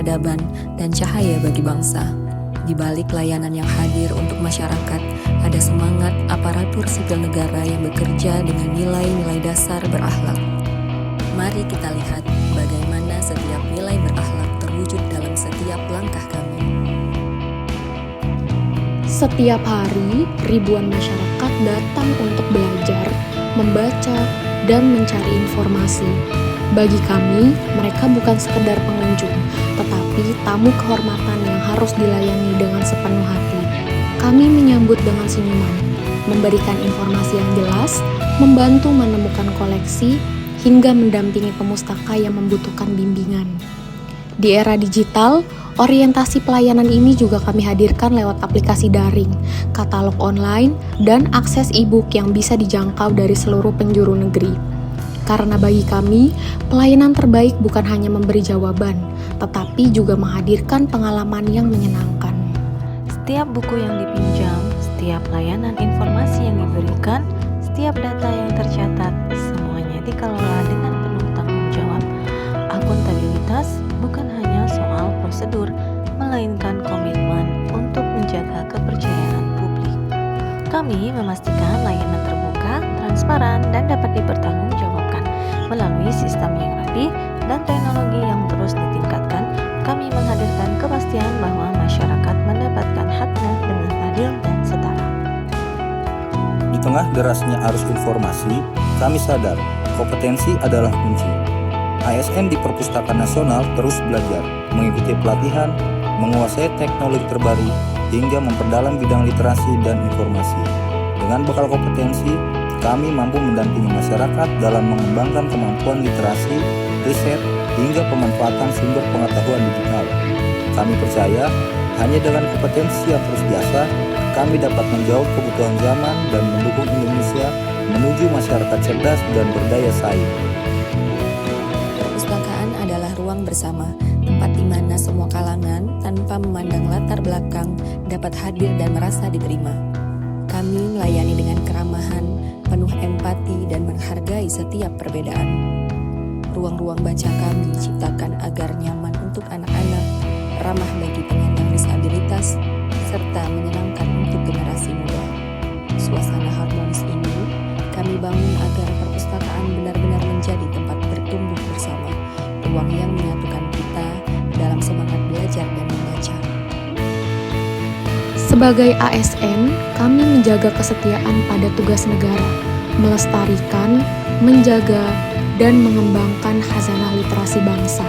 peradaban, dan cahaya bagi bangsa. Di balik layanan yang hadir untuk masyarakat, ada semangat aparatur sipil negara yang bekerja dengan nilai-nilai dasar berakhlak. Mari kita lihat bagaimana setiap nilai berakhlak terwujud dalam setiap langkah kami. Setiap hari, ribuan masyarakat datang untuk belajar, membaca, dan mencari informasi. Bagi kami, mereka bukan sekedar pengunjung, tetapi tamu kehormatan yang harus dilayani dengan sepenuh hati. Kami menyambut dengan senyuman, memberikan informasi yang jelas, membantu menemukan koleksi, hingga mendampingi pemustaka yang membutuhkan bimbingan. Di era digital, orientasi pelayanan ini juga kami hadirkan lewat aplikasi daring, katalog online, dan akses e-book yang bisa dijangkau dari seluruh penjuru negeri. Karena bagi kami, pelayanan terbaik bukan hanya memberi jawaban, tetapi juga menghadirkan pengalaman yang menyenangkan. Setiap buku yang dipinjam, setiap layanan informasi yang diberikan, setiap data yang tercatat, semuanya dikelola dengan penuh tanggung jawab. Akuntabilitas bukan hanya soal prosedur, melainkan komitmen untuk menjaga kepercayaan publik. Kami memastikan layanan terbuka, transparan, dan dapat dipertanggungjawabkan melalui sistem yang rapi dan teknologi yang terus ditingkatkan. Kami menghadirkan kepastian bahwa masyarakat mendapatkan haknya dengan adil dan setara. Di tengah derasnya arus informasi, kami sadar kompetensi adalah kunci. ASN di Perpustakaan Nasional terus belajar, mengikuti pelatihan, menguasai teknologi terbaru, hingga memperdalam bidang literasi dan informasi. Dengan bekal kompetensi, kami mampu mendampingi masyarakat dalam mengembangkan kemampuan literasi, riset, hingga pemanfaatan sumber pengetahuan digital. Kami percaya, hanya dengan kompetensi yang terus diasah, kami dapat menjawab kebutuhan zaman dan mendukung Indonesia menuju masyarakat cerdas dan berdaya saing. Perpustakaan adalah ruang bersama, tempat di mana semua kalangan, tanpa memandang latar belakang, dapat hadir dan merasa diterima. Kami melayani dengan keramahan, penuh empati, dan menghargai setiap perbedaan. Ruang-ruang baca kami ciptakan agar nyaman untuk anak-anak, ramah bagi penyandang disabilitas, serta menyenangkan untuk generasi muda. Suasana harmonis ini kami bangun agar perpustakaan benar-benar menjadi tempat bertumbuh bersama, ruang yang menyatukan kita dalam semangat belajar dan membaca. Sebagai ASN, kami menjaga kesetiaan pada tugas negara, melestarikan, menjaga, dan mengembangkan khazanah literasi bangsa.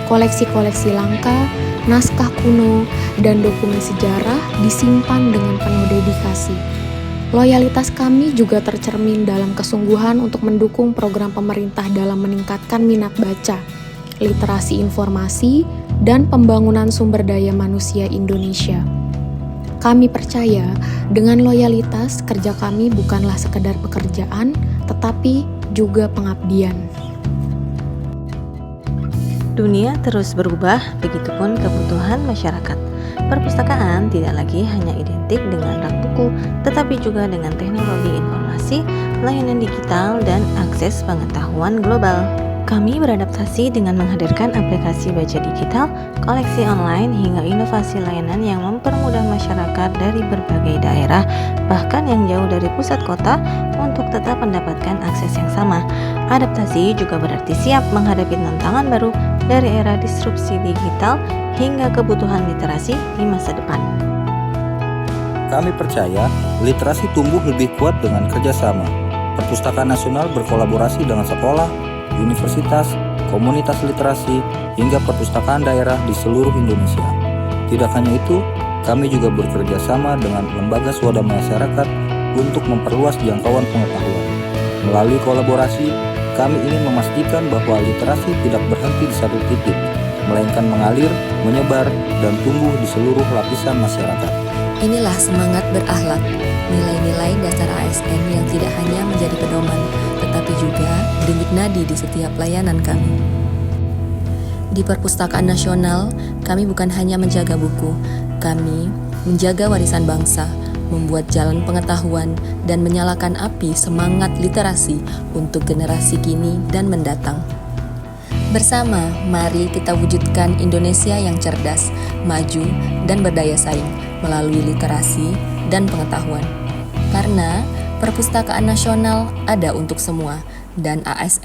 Koleksi-koleksi langka, naskah kuno, dan dokumen sejarah disimpan dengan penuh dedikasi. Loyalitas kami juga tercermin dalam kesungguhan untuk mendukung program pemerintah dalam meningkatkan minat baca, literasi informasi, dan pembangunan sumber daya manusia Indonesia. Kami percaya dengan loyalitas kerja kami bukanlah sekedar pekerjaan, tetapi juga pengabdian. Dunia terus berubah, begitupun kebutuhan masyarakat. Perpustakaan tidak lagi hanya identik dengan rak buku, tetapi juga dengan teknologi informasi, layanan digital, dan akses pengetahuan global. Kami beradaptasi dengan menghadirkan aplikasi baca digital, koleksi online, hingga inovasi layanan yang mempermudah masyarakat dari berbagai daerah, bahkan yang jauh dari pusat kota, untuk tetap mendapatkan akses yang sama. Adaptasi juga berarti siap menghadapi tantangan baru dari era disrupsi digital hingga kebutuhan literasi di masa depan. Kami percaya literasi tumbuh lebih kuat dengan kerjasama. Perpustakaan Nasional berkolaborasi dengan sekolah, universitas, komunitas literasi, hingga perpustakaan daerah di seluruh Indonesia. Tidak hanya itu, kami juga bekerja sama dengan lembaga swadaya masyarakat untuk memperluas jangkauan pengetahuan. Melalui kolaborasi, kami ingin memastikan bahwa literasi tidak berhenti di satu titik, melainkan mengalir, menyebar, dan tumbuh di seluruh lapisan masyarakat. Inilah semangat berakhlak, nilai-nilai dasar ASN yang tidak hanya menjadi pedoman, tetapi juga denyut nadi di setiap layanan kami. Di Perpustakaan Nasional, kami bukan hanya menjaga buku, kami menjaga warisan bangsa, membuat jalan pengetahuan, dan menyalakan api semangat literasi untuk generasi kini dan mendatang. Bersama, mari kita wujudkan Indonesia yang cerdas, maju, dan berdaya saing melalui literasi dan pengetahuan. Karena perpustakaan nasional ada untuk semua, dan ASN